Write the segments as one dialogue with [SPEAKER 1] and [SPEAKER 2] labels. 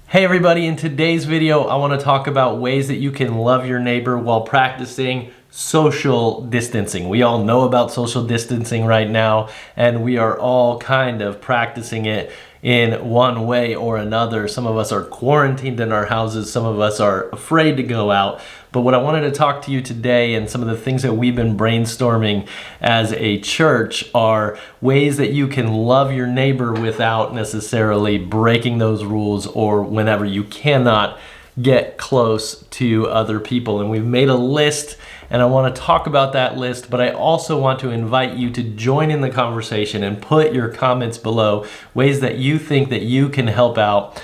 [SPEAKER 1] Hey everybody, in today's video, I want to talk about ways that you can love your neighbor while practicing social distancing. We all know about social distancing right now, and we are all kind of practicing it in one way or another. Some of us are quarantined in our houses, some of us are afraid to go out. But what I wanted to talk to you today, and some of the things that we've been brainstorming as a church, are ways that you can love your neighbor without necessarily breaking those rules, or whenever you cannot get close to other people. And we've made a list, and I want to talk about that list, but I also want to invite you to join in the conversation and put your comments below, ways that you think that you can help out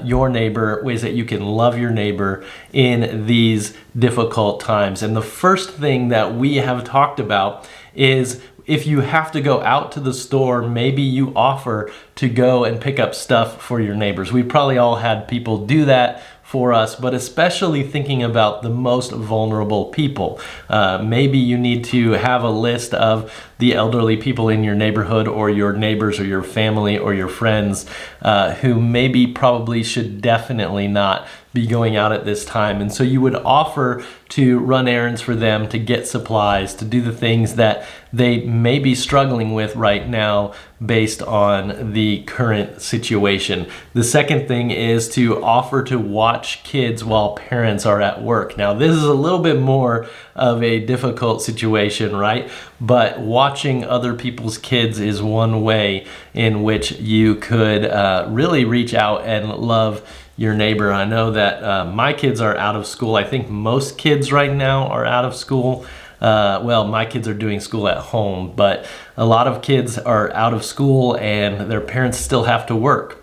[SPEAKER 1] your neighbor, ways that you can love your neighbor in these difficult times. And the first thing that we have talked about is, if you have to go out to the store, maybe you offer to go and pick up stuff for your neighbors. We've probably all had people do that for us, but especially thinking about the most vulnerable people. Maybe you need to have a list of the elderly people in your neighborhood, or your neighbors, or your family, or your friends who maybe probably should definitely not be going out at this time. And so you would offer to run errands for them, to get supplies, to do the things that they may be struggling with right now based on the current situation. The second thing is to offer to watch kids while parents are at work. Now, this is a little bit more of a difficult situation, right? But watching other people's kids is one way in which you could really reach out and love your neighbor. I know that my kids are out of school. I think most kids right now are out of school. Well, my kids are doing school at home, but a lot of kids are out of school and their parents still have to work.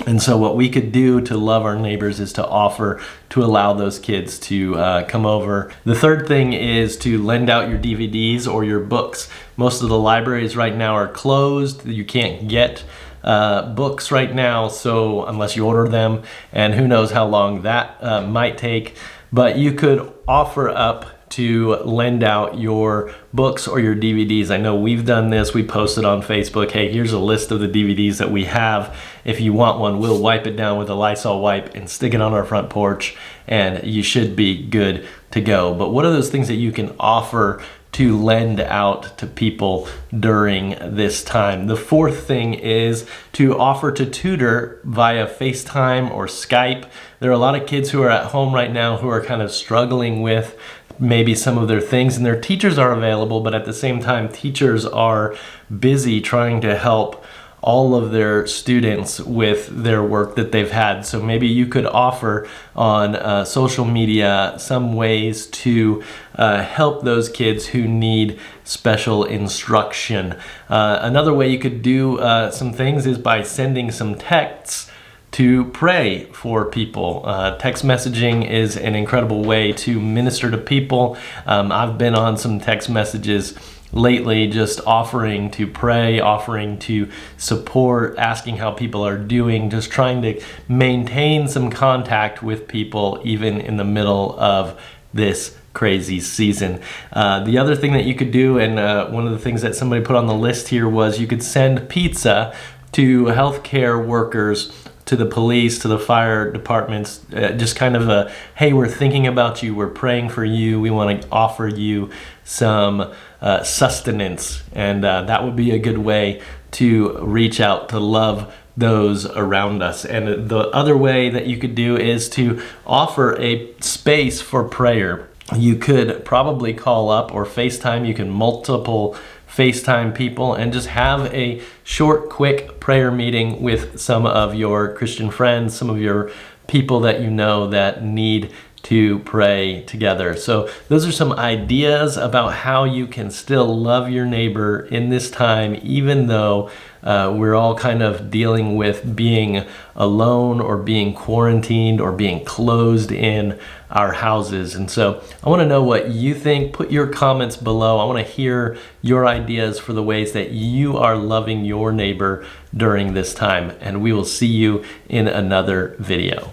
[SPEAKER 1] And so what we could do to love our neighbors is to offer to allow those kids to come over. The third thing is to lend out your DVDs or your books. Most of the libraries right now are closed. You can't get books right now, so unless you order them, and who knows how long that might take. But you could offer up to lend out your books or your DVDs. I know we've done this. We posted on Facebook, hey, here's a list of the DVDs that we have. If you want one, we'll wipe it down with a Lysol wipe and stick it on our front porch, and you should be good to go. But what are those things that you can offer to lend out to people during this time? The fourth thing is to offer to tutor via FaceTime or Skype. There are a lot of kids who are at home right now who are kind of struggling with maybe some of their things, and their teachers are available, but at the same time, teachers are busy trying to help all of their students with their work that they've had. So maybe you could offer on social media some ways to help those kids who need special instruction. Another way you could do some things is by sending some texts to pray for people. Text messaging is an incredible way to minister to people. I've been on some text messages lately, just offering to pray, offering to support, asking how people are doing, just trying to maintain some contact with people even in the middle of this crazy season. The other thing that you could do, and one of the things that somebody put on the list here, was you could send pizza to healthcare workers, to the police, to the fire departments, just kind of a, hey, we're thinking about you, we're praying for you, we want to offer you some sustenance. And that would be a good way to reach out to love those around us. And the other way that you could do is to offer a space for prayer. You could probably call up or FaceTime. You can multiple FaceTime people and just have a short, quick prayer meeting with some of your Christian friends, some of your people that you know that need to pray together. So those are some ideas about how you can still love your neighbor in this time, even though we're all kind of dealing with being alone, or being quarantined, or being closed in our houses. And so I want to know what you think. Put your comments below. I want to hear your ideas for the ways that you are loving your neighbor during this time. And we will see you in another video.